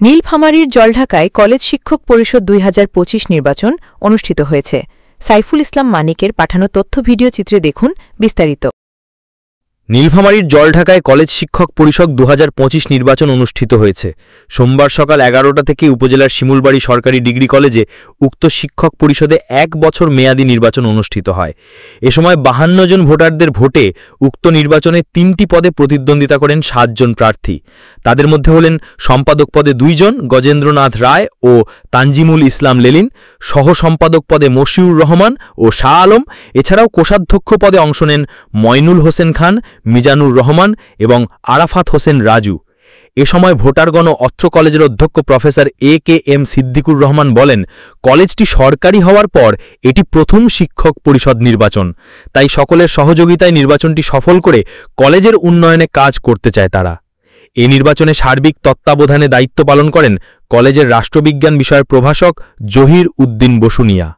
নীলফামারীর জলঢাকায় কলেজ শিক্ষক পরিষদ ২০২৫ নির্বাচন অনুষ্ঠিত হয়েছে। সাইফুল ইসলাম মানিকের পাঠানো তথ্য ভিডিও চিত্রে দেখুন বিস্তারিত। নীলফামারীর জলঢাকায় কলেজ শিক্ষক পরিষদ ২০২৫ নির্বাচন অনুষ্ঠিত হয়েছে। সোমবার সকাল ১১টা থেকে উপজেলার শিমুলবাড়ি সরকারি ডিগ্রি কলেজে উক্ত শিক্ষক পরিষদে ১ বছর মেয়াদী নির্বাচন অনুষ্ঠিত হয়। এ সময় ৫২ জন ভোটারদের ভোটে উক্ত নির্বাচনে ৩টি পদে প্রতিদ্বন্দ্বিতা করেন ৭ জন প্রার্থী। তাদের মধ্যে হলেন সম্পাদক পদে ২ জন গজেন্দ্রনাথ রায় ও তানজিমুল ইসলাম লেলিন, সহ সম্পাদক পদে মশিউর রহমান ও শাহ আলম। এছাড়াও কোষাধ্যক্ষ পদে অংশ নেন ময়নুল হোসেন খান, মিজানুর রহমান এবং আরাফাত হোসেন রাজু। এ সময় ভোটারগণ অত্র কলেজের অধ্যক্ষ প্রফেসর এ.কে.এম. সিদ্দিকুর রহমান বলেন, কলেজটি সরকারি হওয়ার পর এটি প্রথম শিক্ষক পরিষদ নির্বাচন, তাই সকলের সহযোগিতায় নির্বাচনটি সফল করে কলেজের উন্নয়নে কাজ করতে চায় তারা। এই নির্বাচনে সার্বিক তত্ত্বাবধানে দায়িত্ব পালন করেন কলেজের রাষ্ট্রবিজ্ঞান বিষয়ের প্রভাষক জহির উদ্দিন বসুনিয়া।